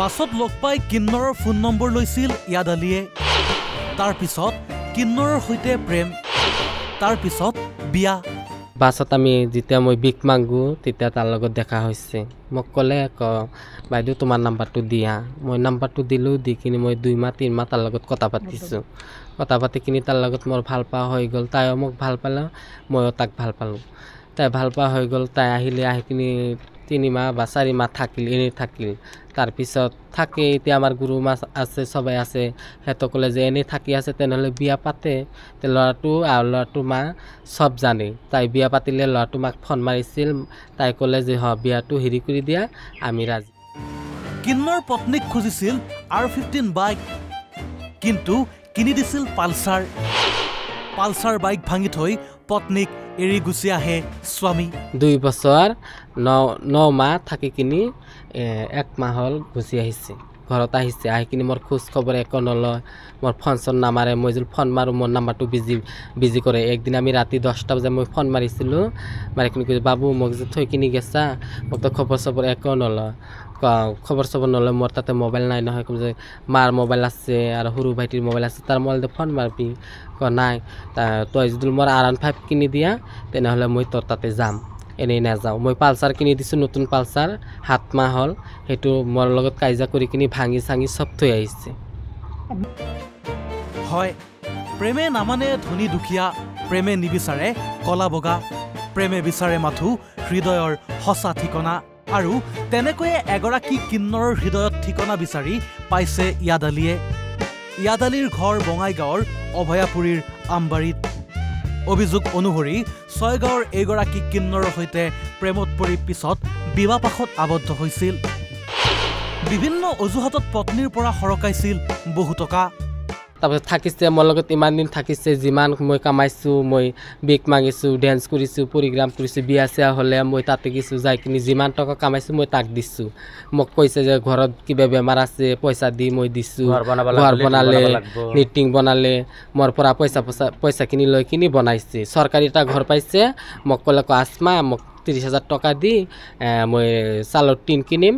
বাছত লগ পাই কিন্নৰৰ phone number লৈছিল ইয়াদ আলীয়ে তাৰ পিছত কিন্নৰৰ সৈতে প্ৰেম তাৰ পিছত বিয়া বাছত আমি যেতিয়া মই বিক মাগো তেতিয়া তাৰ লগত দেখা হৈছে মোক ক'লে বাইদেউ তোমাৰ নাম্বাৰটো দিয়া মই নাম্বাৰটো দিলোঁ দি কিনি মই 2 মাহ 3 মাহ তাৰ লগত কথা পাতিছোঁ কথা পাতি কিনি তাৰ লগত মোৰ ভাল পোৱা হৈ গ'ল তাইও মোক ভাল পালে ময়ো তাক ভাল পালোঁ তাই ভাল পোৱা হৈ গ'ল তাই আহিলে আহি কিনি 3 মাহ বা 4 মাহ থাকিল এনেই থাকিল তাৰপিছত থাকে এতিয়া আমাৰ গুৰু মাছ আছে সবাই আছে হেতো ক'লে যে এনেই থাকি আছে তেনেহ'লে বিয়া পাতে তে ল'ৰাটো আৰু ল'ৰাটো মা সব জানে তাই বিয়া পাতিলে ল'ৰাটো মাক ফোন মাৰিছিল তাই ক'লে যে বিয়াটো হেৰি কৰি দিয়া আমি ৰাজি কিন্নৰ পত্নীক খুজিছিল R15 বাইক কিন্তু কিনি দিছিল পালসাৰ বাইক ভাঙি থৈ পত্নীক এৰি গুচি আহে স্বামী 2 বছৰ 9 মাহ থাকি কিনি 1 মাহ হ'ল গুচি আহিছে ঘৰত আহিছে আহি কিনি মোৰ খোজ খবৰ একো নলয় মোৰ ফোন নামাৰে মই যদি ফোন মাৰোঁ মোৰ নাম্বাৰটো বিজি কৰে একদিন আমি ৰাতি 10টা বজাত মই ফোন মাৰিছিলোঁ মাৰি কিনি কৈছোঁ বাবু মোক যে থৈ কিনি গেছা মোক তো খবৰ চবৰ একো নলয় খবৰ চবৰ নলয় মোৰ তাতে মোবাইল নাই নহয় যে মাৰ মোবাইল আছে আৰু সৰু ভাইটিৰ মোবাইল আছে তাৰ মোবাইলতে ফোন মাৰবি নাই তই যদি মোৰ R15 কিনি দিয়া তেনেহ'লে মই তোৰ তাতে যাম এনেই নাযাওঁ মই পালসাৰ কিনি দিছোঁ নতুন পালসাৰ 7 মাহ হ'ল সেইটো মোৰ লগত কাইজা কৰি কিনি ভাঙি চাঙি সব থৈ আহিছে হয় প্ৰেমে নামানে ধনী দুখীয়া প্ৰেমে নিবিচাৰে কলা বগা প্ৰেমে বিচাৰে মাথো হৃদয়ৰ হসা ঠিকনা আৰু তেনেকৈয়ে এগৰাকী কিন্নৰৰ হৃদয়ত ঠিকনা বিচাৰি পাইছে ইয়াদ আলীৰ ঘৰ বঙাইগাঁৱৰ অভয়াপুৰীৰ আমবাৰীত অভিযোগ অনুসৰি ছয়গাঁৱৰ এগৰাকী কিন্নৰৰ সৈতে প্ৰেমত পৰি পিছত বিবাহপাশত আবদ্ধ হৈছিল বিভিন্ন অজুহাতত পত্নীৰ পৰা সৰকাইছিল বহু টকা তাৰপিছত থাকিছে মোৰ লগত ইমান দিন থাকিছে যিমান মই কামাইছোঁ মই বিক মাগিছোঁ ডেন্স কৰিছোঁ প্ৰগ্ৰাম কৰিছোঁ বিয়া চিয়া হ'লে মই তাতে গেছোঁ যাই কিনি যিমান টকা কামাইছোঁ মই তাক দিছোঁ মোক কৈছে যে ঘৰত কিবা বেমাৰ আছে পইচা দি মই দিছোঁ ঘৰ বনালে মিটিং বনালে মোৰ পৰা পইচা কিনি লৈ কিনি বনাইছে চৰকাৰী এটা ঘৰ পাইছে মোক ক'লে আসমা মোক 30,000 টকা দি মই চালৰ টিন কিনিম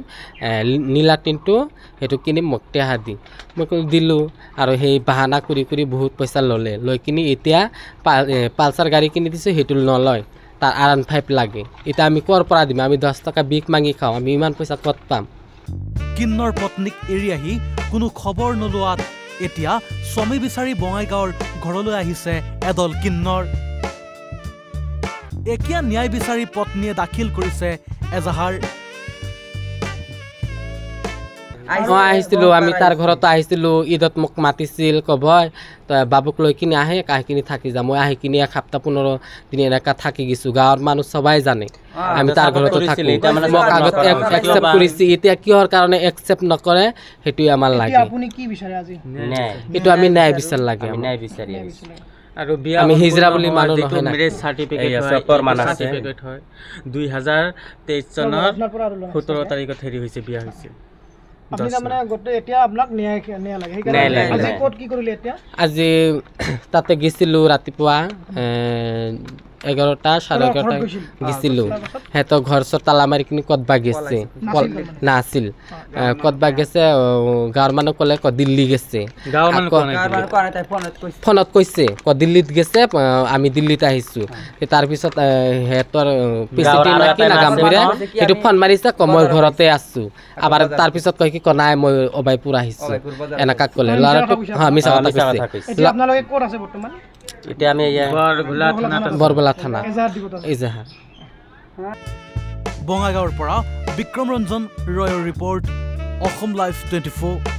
নীলা টিনটো সেইটো কিনিম মোক টেহা দি মই দিলোঁ আৰু সেই বাহানা কৰি বহুত পইচা লৈ কিনি এতিয়া পালসাৰ গাড়ী কিনি দিছোঁ সেইটো নলয় তাৰ R15 লাগে এতিয়া আমি ক'ৰ পৰা দিম আমি 10 টকা বিক মাগি খাওঁ আমি ইমান পইচা ক'ত পাম কিন্নৰ পত্নীক এৰি আহি কোনো খবৰ নোলোৱাত এতিয়া স্বামী বিচাৰি বঙাইগাঁৱৰ ঘৰলৈ আহিছে এদল কিন্নৰ একিয়া ন্যায় বিচাৰি পত্নীয়ে দাখিল কৰিছে এজাহাৰ মই আহিছিলোঁ আমি তাৰ ঘৰত আহিছিলোঁ ঈদত মোক মাতিছিল কবই তই বাবুক লৈ কিনি আহি কিনি থাকি যাম মই আহি কিনি 1 সপ্তাহ 15 দিন এনেকা থাকি গৈছোঁ গাঁৱৰ মানুহ সবাই জানে আমি তাৰ ঘৰত থাকোঁ মোক আগত একচেপ্ট কৰিছে এতিয়া কিহৰ কাৰণে একচেপ্ট নকৰে সেইটোৱে আমাৰ লাগে আপুনি কি বিচাৰে আজি এইটো আমি ন্যায় বিচাৰ লাগে আৰু বিয়া আমি হিজৰা বুলি মানুহ নহয় না মেৰেজ সাৰ্টিফিকেট হয় 2023 চনৰ 17 তাৰিখত হেৰি হৈছে বিয়া হৈছে আপুনি মানে গতে এতিয়া আপোনাক ন্যায় লাগে সেইকাৰণে আজি কোৰ্ট কি কৰিলে এতিয়া আজি তাতে গিছিলো ৰাতিপুৱা 11টা 11:30 গিছিলো হেতো ঘৰ চৰ তালা মাৰি কিনি কতবা গেছে না আছিল কতবা গেছে গাঁৱৰ মানুহ ক'লে দিল্লী গেছে গাঁৱৰ মানুহ ফোনত কৈছে দিল্লীত গেছে আমি দিল্লীত আহিছোঁ তাৰ পিছত হেতৰ পিছিটি নাকি না গামবুৰা সেইটো ফোন মাৰিছে মই ঘৰতে আছোঁ আবাৰ তাৰ পিছত কয় কি নাই মই অবাইপুৰ আহিছোঁ এনেকা ক'লে ল'ৰাটো আমি কথা কৈছে এতিয়া আপোনালোকে ক'ত আছে বৰ্তমান এতিয়া আমি বৰবলা থানা এজাহাৰ বঙাইগাঁৱৰ পৰা বিক্ৰম ৰঞ্জন ৰয়ৰ ৰিপৰ্ট অসম লাইভ 24